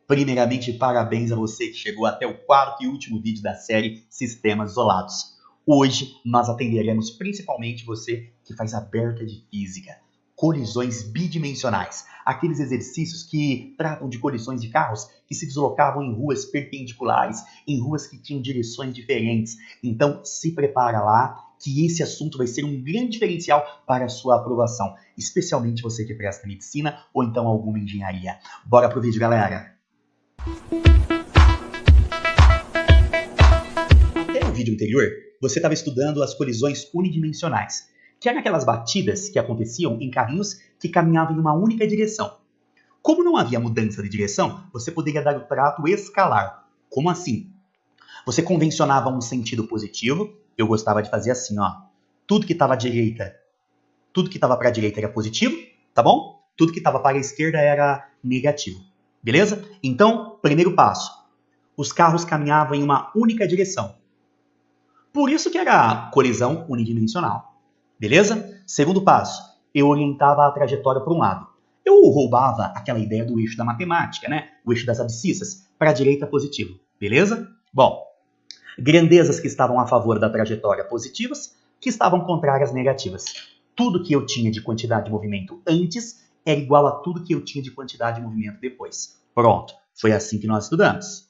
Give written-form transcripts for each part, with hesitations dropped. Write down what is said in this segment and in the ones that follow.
Primeiramente, parabéns a você que chegou até o quarto e último vídeo da série Sistemas Isolados. Hoje, nós atenderemos principalmente você que faz aberta de física, colisões bidimensionais, aqueles exercícios que tratam de colisões de carros que se deslocavam em ruas perpendiculares, em ruas que tinham direções diferentes. Então, se prepara lá, que esse assunto vai ser um grande diferencial para a sua aprovação, especialmente você que presta medicina ou então alguma engenharia. Bora pro vídeo, galera! Até no vídeo anterior, você estava estudando as colisões unidimensionais, que eram aquelas batidas que aconteciam em carrinhos que caminhavam em uma única direção. Como não havia mudança de direção, você poderia dar o trato escalar. Como assim? Você convencionava um sentido positivo, eu gostava de fazer assim, ó. Tudo que estava à direita, tudo que estava para a direita era positivo, tá bom? Tudo que estava para a esquerda era negativo. Beleza? Então, primeiro passo. Os carros caminhavam em uma única direção. Por isso que era colisão unidimensional. Beleza? Segundo passo. Eu orientava a trajetória para um lado. Eu roubava aquela ideia do eixo da matemática, né? O eixo das abscissas, para a direita positivo. Beleza? Bom, grandezas que estavam a favor da trajetória positivas, que estavam contrárias negativas. Tudo que eu tinha de quantidade de movimento antes era igual a tudo que eu tinha de quantidade de movimento depois. Pronto, foi assim que nós estudamos.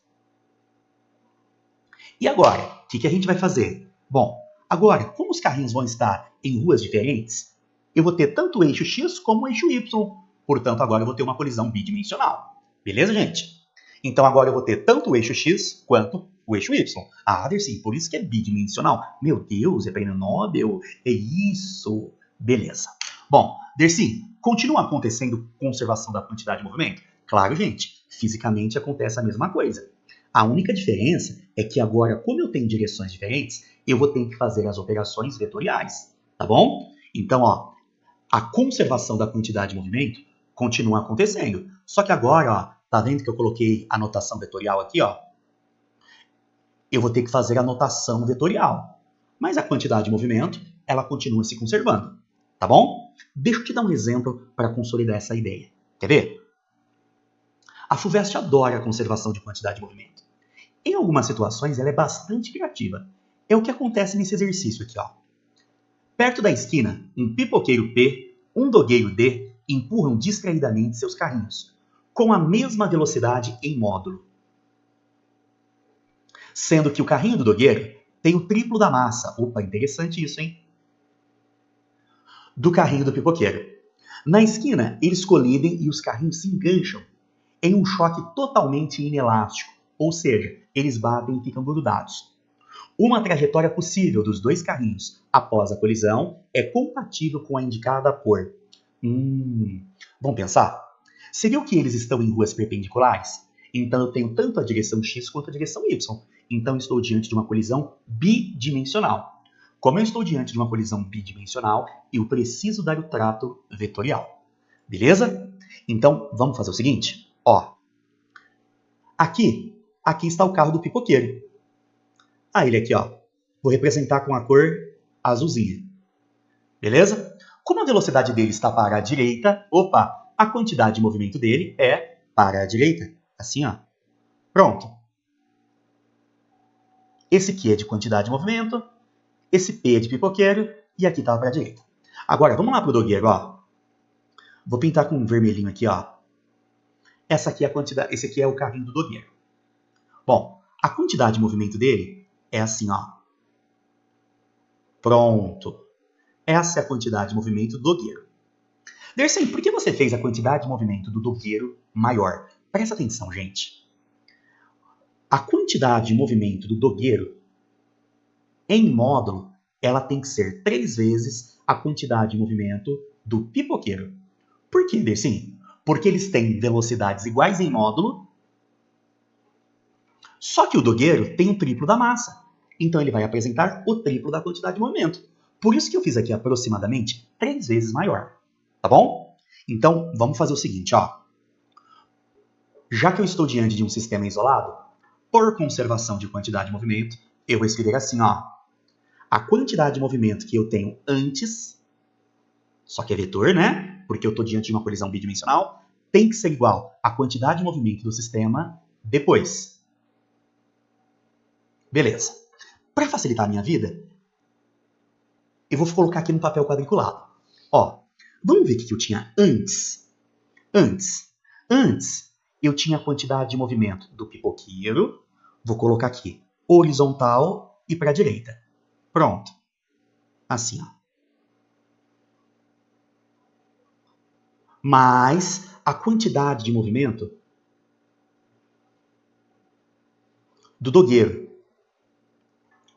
E agora, o que a gente vai fazer? Bom, agora, como os carrinhos vão estar em ruas diferentes, eu vou ter tanto o eixo X como o eixo Y. Portanto, agora eu vou ter uma colisão bidimensional. Beleza, gente? Então, agora eu vou ter tanto o eixo X quanto o eixo Y. Ah, Dercy, por isso que é bidimensional. Meu Deus, é prêmio Nobel? É isso. Beleza. Bom, Dercy, continua acontecendo conservação da quantidade de movimento? Claro, gente. Fisicamente acontece a mesma coisa. A única diferença é que agora, como eu tenho direções diferentes, eu vou ter que fazer as operações vetoriais. Tá bom? Então, ó, a conservação da quantidade de movimento continua acontecendo. Só que agora, ó, tá vendo que eu coloquei a notação vetorial aqui, ó? Eu vou ter que fazer a notação vetorial. Mas a quantidade de movimento, ela continua se conservando. Tá bom? Deixa eu te dar um exemplo para consolidar essa ideia. Quer ver? A FUVEST adora a conservação de quantidade de movimento. Em algumas situações, ela é bastante criativa. É o que acontece nesse exercício aqui, ó. Perto da esquina, um pipoqueiro P, um dogueiro D empurram distraidamente seus carrinhos, com a mesma velocidade em módulo. Sendo que o carrinho do dogueiro tem o triplo da massa. Opa, interessante isso, hein? Do carrinho do pipoqueiro. Na esquina, eles colidem e os carrinhos se engancham em um choque totalmente inelástico, ou seja, eles batem e ficam grudados. Uma trajetória possível dos dois carrinhos após a colisão é compatível com a indicada por... Vamos pensar? Você viu que eles estão em ruas perpendiculares? Então eu tenho tanto a direção X quanto a direção Y. Então eu estou diante de uma colisão bidimensional. Como eu estou diante de uma colisão bidimensional, eu preciso dar o trato vetorial. Beleza? Então vamos fazer o seguinte. Ó, aqui está o carro do pipoqueiro. Ah, ele aqui, ó. Vou representar com a cor azulzinha. Beleza? Como a velocidade dele está para a direita, opa, a quantidade de movimento dele é para a direita. Assim, ó. Pronto. Esse aqui é de quantidade de movimento, esse P é de pipoqueiro e aqui está para a direita. Agora, vamos lá para o dogueiro, ó. Vou pintar com um vermelhinho aqui, ó. Essa aqui é a quantidade, esse aqui é o carrinho do dogueiro. Bom, a quantidade de movimento dele é assim, ó. Pronto. Essa é a quantidade de movimento do dogueiro. Dercy, por que você fez a quantidade de movimento do dogueiro maior? Presta atenção, gente. A quantidade de movimento do dogueiro, em módulo, ela tem que ser 3 vezes a quantidade de movimento do pipoqueiro. Por que, Dercy? Porque eles têm velocidades iguais em módulo, só que o dogueiro tem o triplo da massa. Então ele vai apresentar o triplo da quantidade de movimento. Por isso que eu fiz aqui aproximadamente 3 vezes maior. Tá bom? Então vamos fazer o seguinte, ó. Já que eu estou diante de um sistema isolado, por conservação de quantidade de movimento, eu vou escrever assim, ó. A quantidade de movimento que eu tenho antes, só que é vetor, né? Porque eu estou diante de uma colisão bidimensional, tem que ser igual à quantidade de movimento do sistema depois. Beleza. Para facilitar a minha vida, eu vou colocar aqui no papel quadriculado. Ó, vamos ver o que eu tinha antes. Antes, eu tinha a quantidade de movimento do pipoqueiro. Vou colocar aqui horizontal e para a direita. Pronto. Assim, ó. Mais a quantidade de movimento do dogueiro.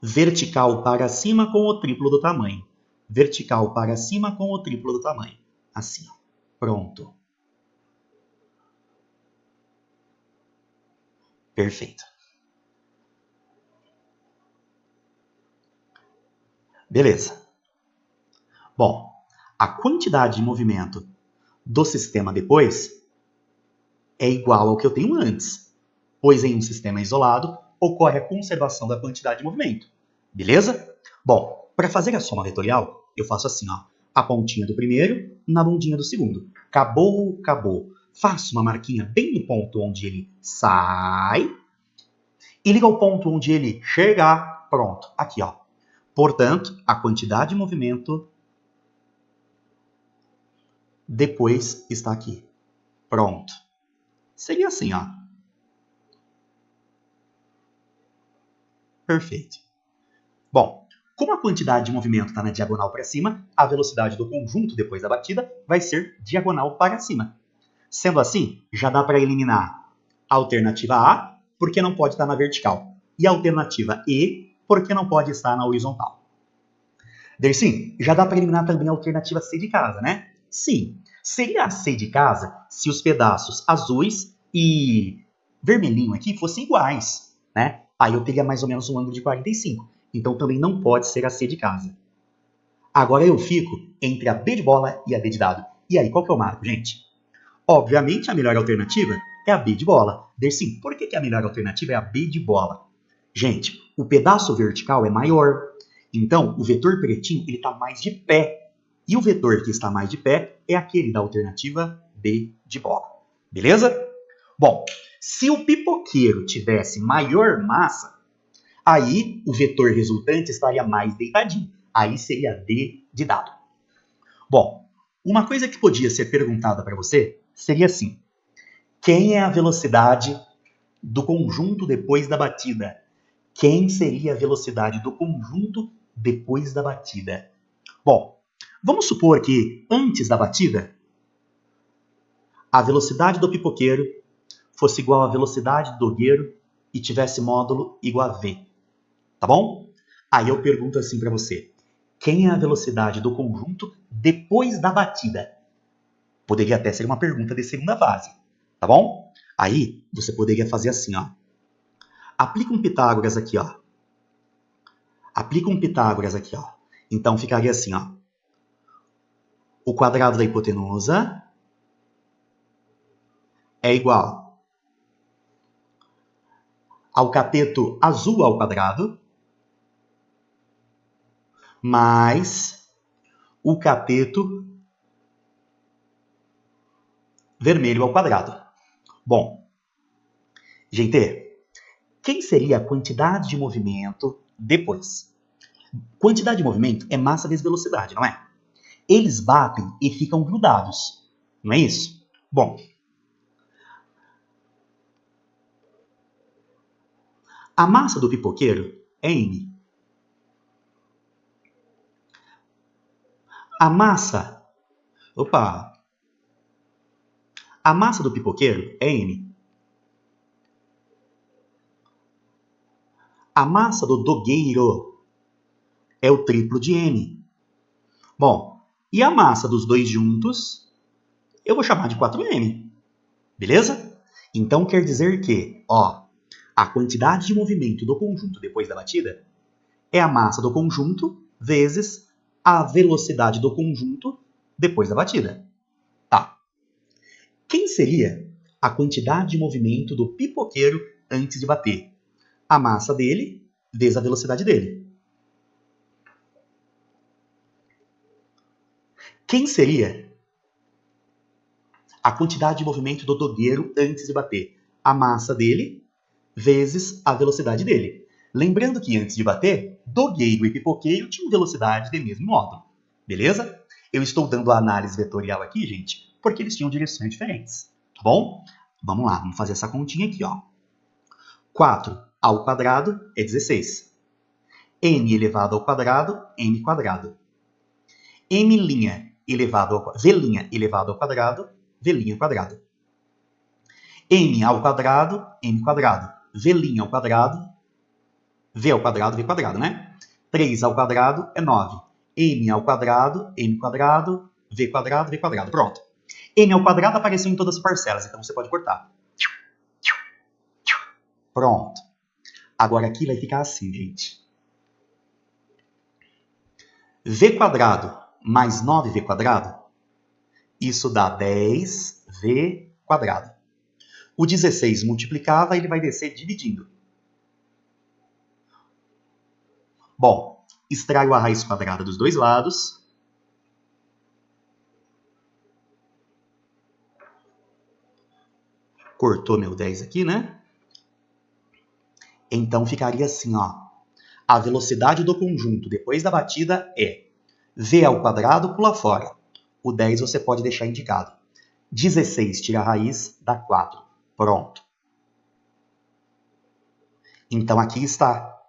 Vertical para cima com o triplo do tamanho. Vertical para cima com o triplo do tamanho. Assim, ó. Pronto. Perfeito. Beleza. Bom, a quantidade de movimento do sistema depois é igual ao que eu tenho antes, pois em um sistema isolado ocorre a conservação da quantidade de movimento. Beleza? Bom, para fazer a soma vetorial, eu faço assim, ó, a pontinha do primeiro na bundinha do segundo. Acabou, acabou. Faço uma marquinha bem no ponto onde ele sai e ligo ao ponto onde ele chega. Pronto, aqui, ó. Portanto, a quantidade de movimento depois está aqui. Pronto. Seria assim, ó. Perfeito. Bom, como a quantidade de movimento está na diagonal para cima, a velocidade do conjunto depois da batida vai ser diagonal para cima. Sendo assim, já dá para eliminar a alternativa A, porque não pode estar na vertical, e a alternativa E, porque não pode estar na horizontal. Dersim, já dá para eliminar também a alternativa C de casa, né? Sim, seria a C de casa se os pedaços azuis e vermelhinho aqui fossem iguais, né? Aí eu teria mais ou menos um ângulo de 45. Então também não pode ser a C de casa. Agora eu fico entre a B de bola e a D de dado. E aí, qual que eu marco, gente? Obviamente, a melhor alternativa é a B de bola. Dersim, por que a melhor alternativa é a B de bola? Gente, o pedaço vertical é maior. Então, o vetor pretinho está mais de pé. E o vetor que está mais de pé é aquele da alternativa B de bola. Beleza? Bom, se o pipoqueiro tivesse maior massa, aí o vetor resultante estaria mais deitadinho. Aí seria D de dado. Bom, uma coisa que podia ser perguntada para você seria assim: quem é a velocidade do conjunto depois da batida? Quem seria a velocidade do conjunto depois da batida? Bom, vamos supor que antes da batida, a velocidade do pipoqueiro fosse igual à velocidade do dogueiro e tivesse módulo igual a V. Tá bom? Aí eu pergunto assim para você: quem é a velocidade do conjunto depois da batida? Poderia até ser uma pergunta de segunda fase, tá bom? Aí você poderia fazer assim, ó. Aplica um Pitágoras aqui, ó. Aplica um Pitágoras aqui, ó. Então ficaria assim, ó. O quadrado da hipotenusa é igual ao cateto azul ao quadrado mais o cateto vermelho ao quadrado. Bom, gente, quem seria a quantidade de movimento depois? Quantidade de movimento é massa vezes velocidade, não é? Eles batem e ficam grudados, não é isso? Bom, a massa do pipoqueiro é M. A massa do pipoqueiro é M. A massa do dogueiro é o triplo de M. Bom, e a massa dos dois juntos eu vou chamar de 4M. Beleza? Então quer dizer que, ó, a quantidade de movimento do conjunto depois da batida é a massa do conjunto vezes a velocidade do conjunto depois da batida. Tá. Quem seria a quantidade de movimento do pipoqueiro antes de bater? A massa dele vezes a velocidade dele. Quem seria A quantidade de movimento do dogueiro antes de bater. A massa dele vezes a velocidade dele. Lembrando que antes de bater, dogueiro e pipoqueiro tinham velocidade de mesmo modo. Beleza? Eu estou dando a análise vetorial aqui, gente, porque eles tinham direções diferentes. Tá bom? Vamos lá, vamos fazer essa continha aqui, ó. 4 ao quadrado é 16. M elevado ao quadrado, M quadrado. M' elevado ao V' elevado ao quadrado, V' quadrado. M ao quadrado, M quadrado. V' ao quadrado, V ao quadrado, V quadrado, né? 3 ao quadrado é 9. M ao quadrado, M quadrado, V quadrado, V quadrado. Pronto. M ao quadrado apareceu em todas as parcelas, então você pode cortar. Pronto. Agora aqui vai ficar assim, gente. V quadrado mais 9V quadrado, isso dá 10V quadrado. O 16 multiplicava, ele vai descer dividindo. Bom, extraio a raiz quadrada dos dois lados. Cortou meu 10 aqui, né? Então ficaria assim, ó. A velocidade do conjunto depois da batida é V ao quadrado pula fora. O 10 você pode deixar indicado. 16 tira a raiz, dá 4. Pronto. Então aqui está.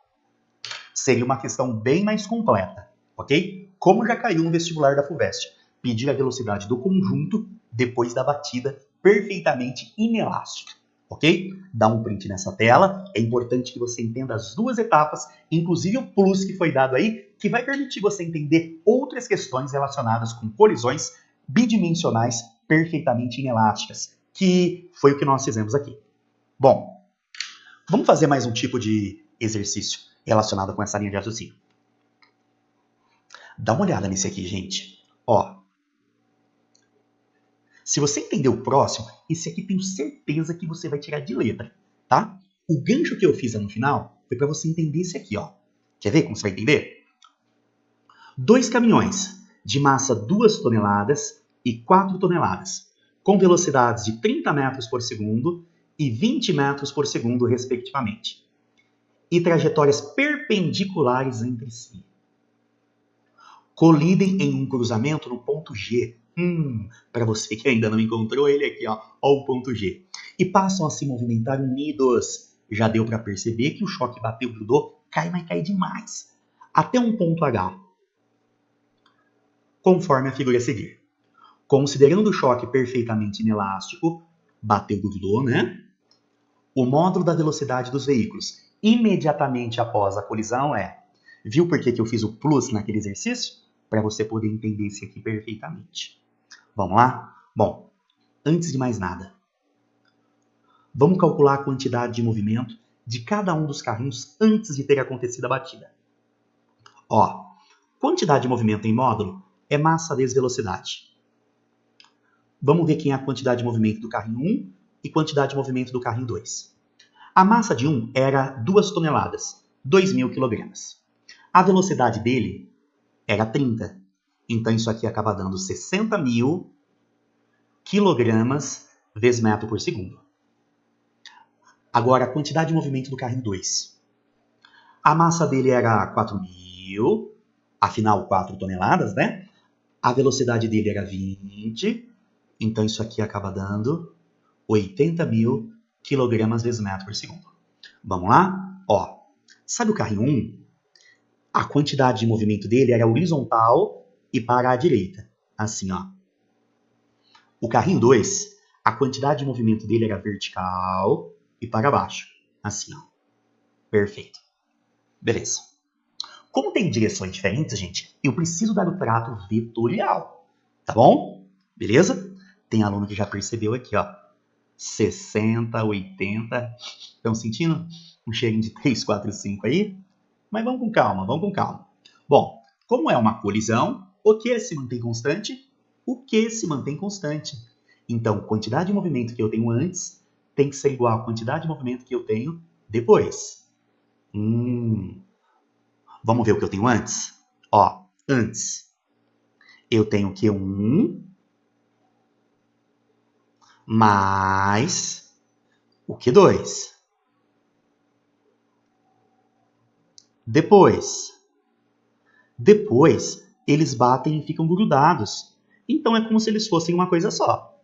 Seria uma questão bem mais completa, ok? Como já caiu no vestibular da FUVEST. Pedir a velocidade do conjunto depois da batida perfeitamente inelástica, ok? Dá um print nessa tela. É importante que você entenda as duas etapas, inclusive o plus que foi dado aí, que vai permitir você entender outras questões relacionadas com colisões bidimensionais perfeitamente inelásticas, que foi o que nós fizemos aqui. Bom, vamos fazer mais um tipo de exercício relacionado com essa linha de raciocínio. Dá uma olhada nesse aqui, gente. Ó, se você entender o próximo, esse aqui tenho certeza que você vai tirar de letra, tá? O gancho que eu fiz no final foi para você entender esse aqui, ó. Quer ver como você vai entender? 2 caminhões de massa 2 toneladas e 4 toneladas, com velocidades de 30 metros por segundo e 20 metros por segundo, respectivamente, e trajetórias perpendiculares entre si. Colidem em um cruzamento no ponto G. Para você que ainda não encontrou ele aqui, ó o ponto G. E passam a se movimentar unidos. Já deu para perceber que o choque bateu, grudou, cai, mas cai demais. Até um ponto H. Conforme a figura a seguir. Considerando o choque perfeitamente inelástico, bateu, grudou, né? O módulo da velocidade dos veículos imediatamente após a colisão é... Viu por que eu fiz o plus naquele exercício? Para você poder entender isso aqui perfeitamente. Vamos lá? Bom, antes de mais nada, vamos calcular a quantidade de movimento de cada um dos carrinhos antes de ter acontecido a batida. Ó, quantidade de movimento em módulo é massa vezes velocidade. Vamos ver quem é a quantidade de movimento do carrinho 1 e quantidade de movimento do carrinho 2. A massa de 1 era 2 toneladas, 2.000 quilogramas. A velocidade dele era 30. Então isso aqui acaba dando 60.000 quilogramas vezes metro por segundo. Agora, a quantidade de movimento do carrinho 2. A massa dele era 4.000, afinal 4 toneladas, né? A velocidade dele era 20, então isso aqui acaba dando 80.000 quilogramas vezes metro por segundo. Vamos lá? Ó, sabe o carrinho 1? A quantidade de movimento dele era horizontal e para a direita. Assim, ó. O carrinho 2, a quantidade de movimento dele era vertical e para baixo. Assim, ó. Perfeito. Beleza. Como tem direções diferentes, gente, eu preciso dar o trato vetorial. Tá bom? Beleza? Tem aluno que já percebeu aqui, ó. 60, 80. Estão sentindo um cheirinho de 3, 4, 5 aí? Mas vamos com calma, vamos com calma. Bom, como é uma colisão, o que se mantém constante? O que se mantém constante. Então, a quantidade de movimento que eu tenho antes tem que ser igual à quantidade de movimento que eu tenho depois. Vamos ver o que eu tenho antes? Ó, antes eu tenho Q1 mais o Q2. Depois, eles batem e ficam grudados. Então é como se eles fossem uma coisa só.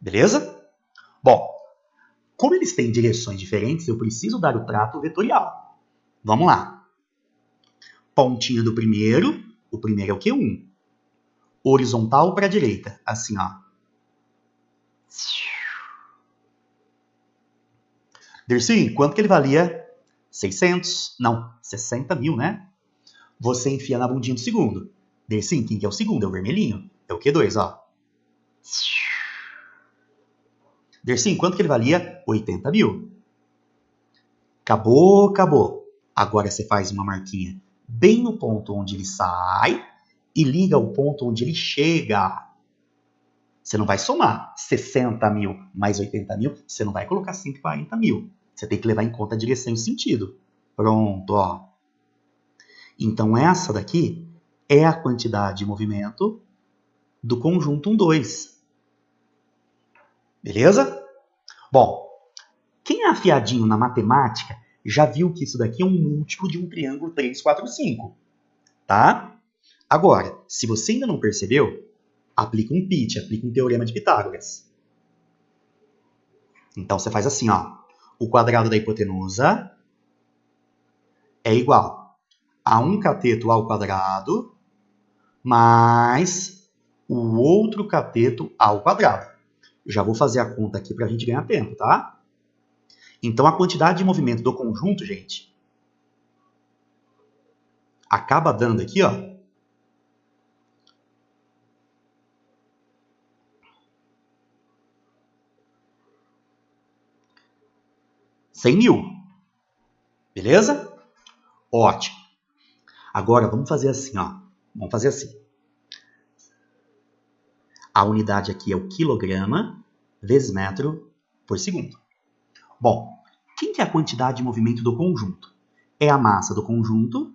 Beleza? Bom, como eles têm direções diferentes, eu preciso dar o trato vetorial. Vamos lá. Pontinha do primeiro, o primeiro é o Q1. Horizontal para a direita, assim, ó. Dercy, quanto que ele valia? 600, não, 60 mil, né? Você enfia na bundinha do segundo. Dercy, quem que é o segundo? É o vermelhinho. É o Q2, ó. Dercy, quanto que ele valia? 80 mil. Acabou, acabou. Agora você faz uma marquinha bem no ponto onde ele sai e liga o ponto onde ele chega. Você não vai somar 60 mil mais 80 mil, você não vai colocar 140 mil. Você tem que levar em conta a direção e o sentido. Pronto, ó. Então essa daqui é a quantidade de movimento do conjunto 1,2. Beleza? Bom, quem é afiadinho na matemática já viu que isso daqui é um múltiplo de um triângulo 3, 4, 5. Tá? Agora, se você ainda não percebeu, aplica um PIT, aplica um teorema de Pitágoras. Então você faz assim, ó. O quadrado da hipotenusa é igual a 1 cateto ao quadrado mais o outro cateto ao quadrado. Eu já vou fazer a conta aqui para a gente ganhar tempo, tá? Então, a quantidade de movimento do conjunto, gente, acaba dando aqui, ó, 100 mil. Beleza? Ótimo. Agora, vamos fazer assim, ó. Vamos fazer assim. A unidade aqui é o quilograma vezes metro por segundo. Bom, quem que é a quantidade de movimento do conjunto? É a massa do conjunto,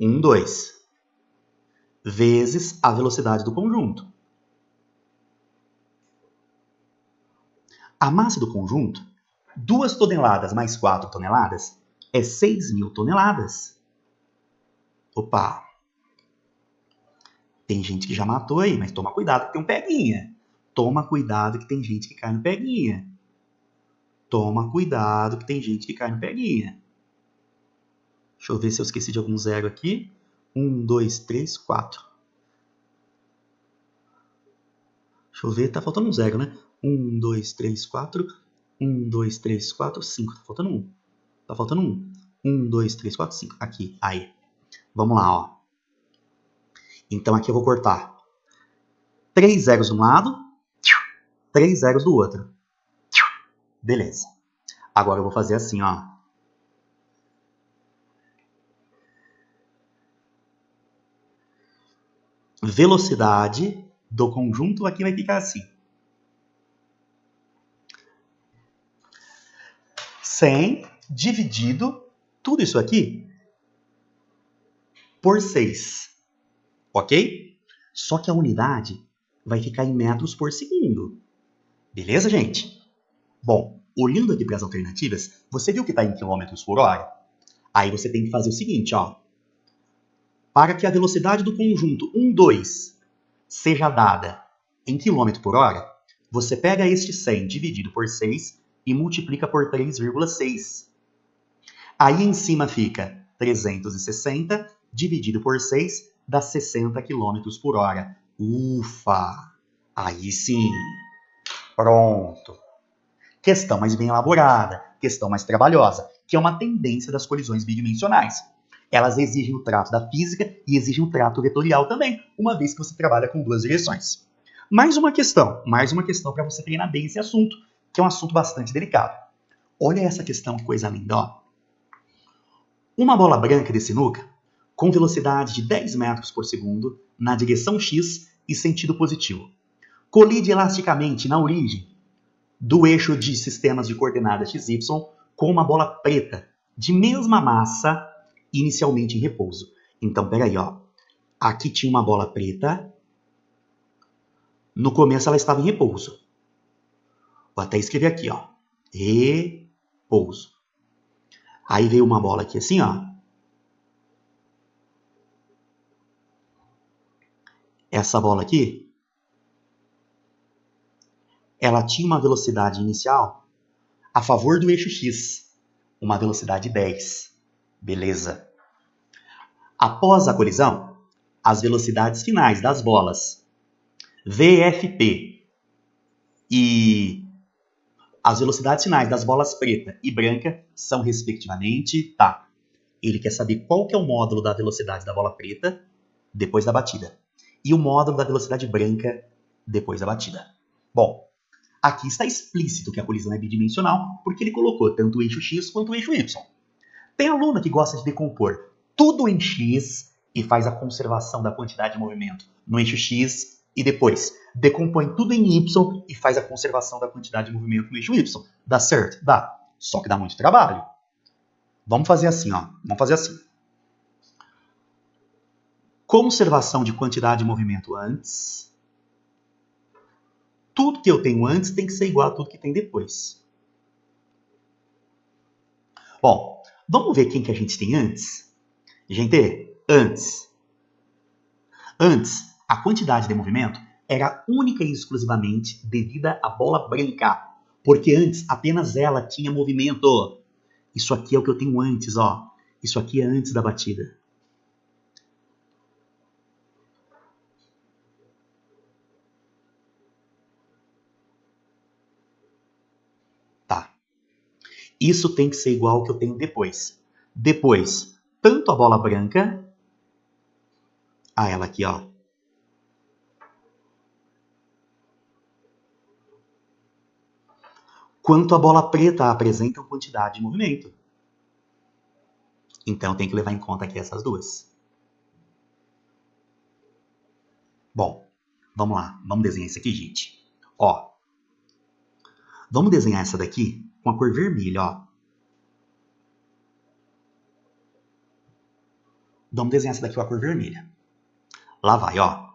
1, 2, vezes a velocidade do conjunto. A massa do conjunto, 2 toneladas mais 4 toneladas, é 6.000 toneladas. Opa! Tem gente que já matou aí, mas toma cuidado que tem um peguinha. Toma cuidado que tem gente que cai no peguinha. Toma cuidado que tem gente que cai no peguinha. Deixa eu ver se eu esqueci de algum zero aqui. 1, 2, 3, 4. Deixa eu ver, tá faltando um zero, né? 1, 2, 3, 4. 1, 2, 3, 4, 5. Tá faltando um. Tá faltando um. 1, 2, 3, 4, 5. Aqui, aí. Vamos lá, ó. Então aqui eu vou cortar 3 zeros de um lado, 3 zeros do outro. Beleza. Agora eu vou fazer assim, ó. Velocidade do conjunto aqui vai ficar assim. 100 dividido tudo isso aqui por 6. Ok? Só que a unidade vai ficar em metros por segundo. Beleza, gente? Bom, olhando aqui para as alternativas, você viu que está em quilômetros por hora? Aí você tem que fazer o seguinte, ó. Para que a velocidade do conjunto 1, 2 seja dada em quilômetro por hora, você pega este 100 dividido por 6 e multiplica por 3,6. Aí em cima fica 360 dividido por 6 dá 60 km por hora. Ufa! Aí sim! Pronto! Questão mais bem elaborada, questão mais trabalhosa, que é uma tendência das colisões bidimensionais. Elas exigem o trato da física e exigem o trato vetorial também, uma vez que você trabalha com duas direções. Mais uma questão para você treinar bem esse assunto, que é um assunto bastante delicado. Olha essa questão, que coisa linda, ó. Uma bola branca de sinuca, com velocidade de 10 metros por segundo, na direção X e sentido positivo, colide elasticamente na origem do eixo de sistemas de coordenadas XY com uma bola preta de mesma massa inicialmente em repouso. Então, peraí, ó. Aqui tinha uma bola preta. No começo ela estava em repouso. Vou até escrever aqui, ó. Repouso. Aí veio uma bola aqui assim, ó. Essa bola aqui, ela tinha uma velocidade inicial a favor do eixo X. Uma velocidade 10. Beleza. Após a colisão, as velocidades finais das bolas VFP e as velocidades finais das bolas preta e branca são, respectivamente, tá. Ele quer saber qual que é o módulo da velocidade da bola preta depois da batida e o módulo da velocidade branca depois da batida. Bom, aqui está explícito que a colisão é bidimensional porque ele colocou tanto o eixo X quanto o eixo Y. Tem aluna que gosta de decompor tudo em X e faz a conservação da quantidade de movimento no eixo X e depois decompõe tudo em Y e faz a conservação da quantidade de movimento no eixo Y. Dá certo? Dá. Só que dá muito trabalho. Vamos fazer assim, ó. Vamos fazer assim. Conservação de quantidade de movimento antes. Tudo que eu tenho antes tem que ser igual a tudo que tem depois. Bom, vamos ver quem que a gente tem antes? Gente, antes. Antes, a quantidade de movimento era única e exclusivamente devida à bola branca, porque antes apenas ela tinha movimento. Isso aqui é o que eu tenho antes, ó. Isso aqui é antes da batida. Tá. Isso tem que ser igual ao que eu tenho depois. Depois, tanto a bola branca, a ela aqui, ó, quanto a bola preta apresentam quantidade de movimento. Então tem que levar em conta aqui essas duas. Bom, vamos lá. Vamos desenhar isso aqui, gente. Ó, vamos desenhar essa daqui com a cor vermelha, ó. Vamos desenhar essa daqui com a cor vermelha. Lá vai, ó.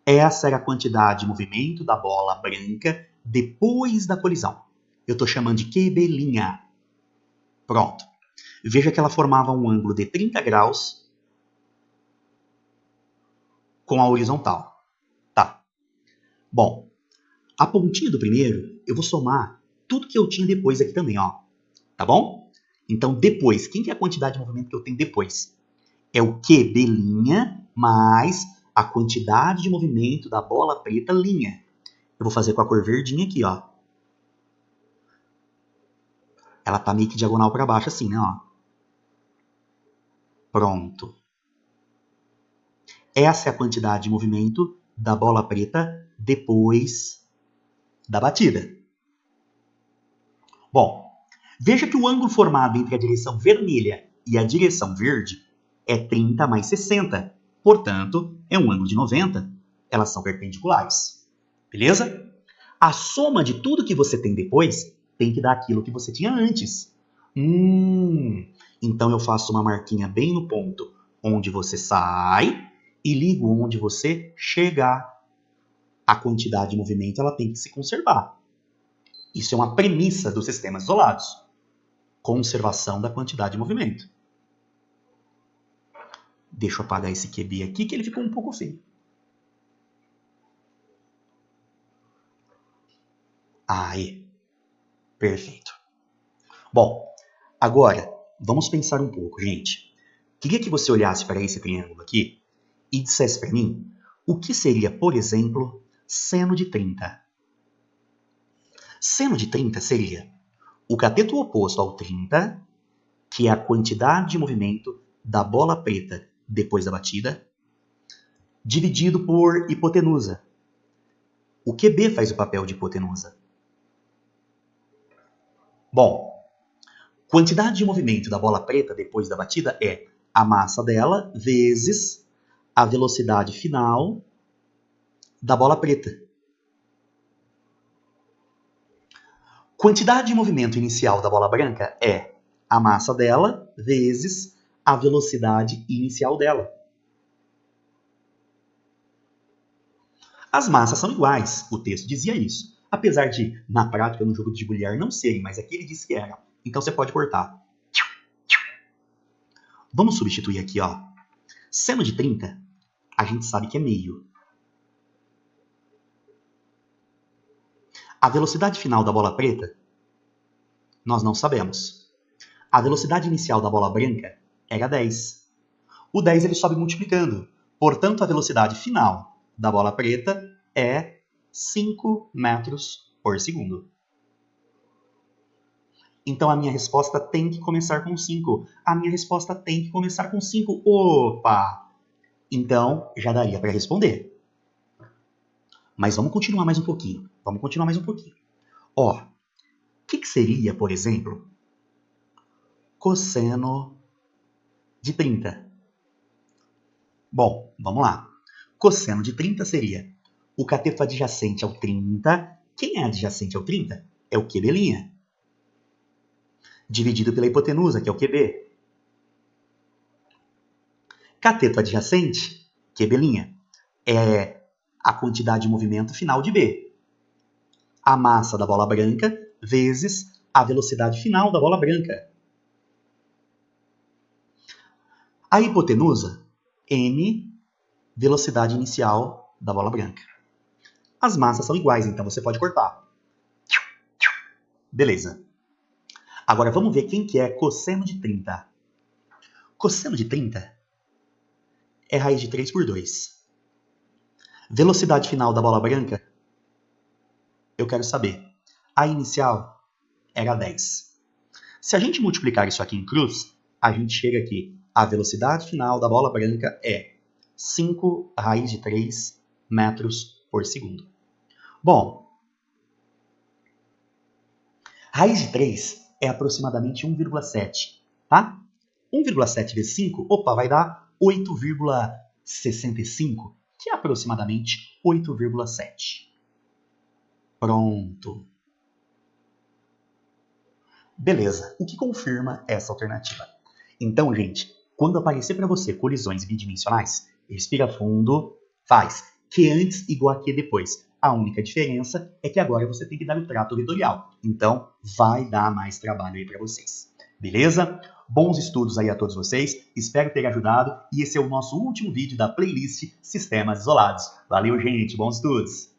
Essa era a quantidade de movimento da bola branca depois da colisão. Eu estou chamando de QB'. Pronto. Veja que ela formava um ângulo de 30 graus com a horizontal. Tá. Bom, a pontinha do primeiro, eu vou somar tudo que eu tinha depois aqui também, ó. Tá bom? Então, depois, quem que é a quantidade de movimento que eu tenho depois? É o QB' mais a quantidade de movimento da bola preta linha. Eu vou fazer com a cor verdinha aqui, ó. Ela tá meio que diagonal para baixo assim, né, ó. Pronto. Essa é a quantidade de movimento da bola preta depois da batida. Bom, veja que o ângulo formado entre a direção vermelha e a direção verde é 30 mais 60. Portanto, é um ângulo de 90. Elas são perpendiculares. Beleza? A soma de tudo que você tem depois tem que dar aquilo que você tinha antes. Então eu faço uma marquinha bem no ponto onde você sai e ligo onde você chegar. A quantidade de movimento ela tem que se conservar. Isso é uma premissa dos sistemas isolados. Conservação da quantidade de movimento. Deixa eu apagar esse QB aqui que ele ficou um pouco feio. Aí. Perfeito. Bom, agora vamos pensar um pouco, gente. Queria que você olhasse para esse triângulo aqui e dissesse para mim o que seria, por exemplo, seno de 30. Seno de 30 seria o cateto oposto ao 30, que é a quantidade de movimento da bola preta depois da batida, dividido por hipotenusa. O QB faz o papel de hipotenusa. Bom, quantidade de movimento da bola preta depois da batida é a massa dela vezes a velocidade final da bola preta. Quantidade de movimento inicial da bola branca é a massa dela vezes a velocidade inicial dela. As massas são iguais, o texto dizia isso. Apesar de, na prática, no jogo de Bullier não serem, mas aqui ele disse que era. Então você pode cortar. Vamos substituir aqui, ó. Seno de 30, a gente sabe que é meio. A velocidade final da bola preta, nós não sabemos. A velocidade inicial da bola branca era 10. O 10 ele sobe multiplicando. Portanto, a velocidade final da bola preta é 5 metros por segundo. Então, a minha resposta tem que começar com 5. A minha resposta tem que começar com 5. Opa! Então, já daria para responder. Mas vamos continuar mais um pouquinho. Ó, o que seria, por exemplo, cosseno de 30? Bom, vamos lá. Cosseno de 30 seria o cateto adjacente ao 30. Quem é adjacente ao 30? É o QB'. Dividido pela hipotenusa, que é o QB. Cateto adjacente, QB', é a quantidade de movimento final de B. A massa da bola branca vezes a velocidade final da bola branca. A hipotenusa, N, velocidade inicial da bola branca. As massas são iguais, então você pode cortar. Beleza. Agora vamos ver quem que é cosseno de 30. Cosseno de 30 é raiz de 3 por 2. Velocidade final da bola branca, eu quero saber. A inicial era 10. Se a gente multiplicar isso aqui em cruz, a gente chega aqui. A velocidade final da bola branca é 5 raiz de 3 metros por segundo. Bom, raiz de 3 é aproximadamente 1,7, tá? 1,7 vezes 5, opa, vai dar 8,65, que é aproximadamente 8,7. Pronto. Beleza, o que confirma essa alternativa? Então, gente, quando aparecer para você colisões bidimensionais, respira fundo, faz Q antes igual a Q depois. A única diferença é que agora você tem que dar o trato vetorial. Então, vai dar mais trabalho aí para vocês. Beleza? Bons estudos aí a todos vocês. Espero ter ajudado. E esse é o nosso último vídeo da playlist Sistemas Isolados. Valeu, gente. Bons estudos!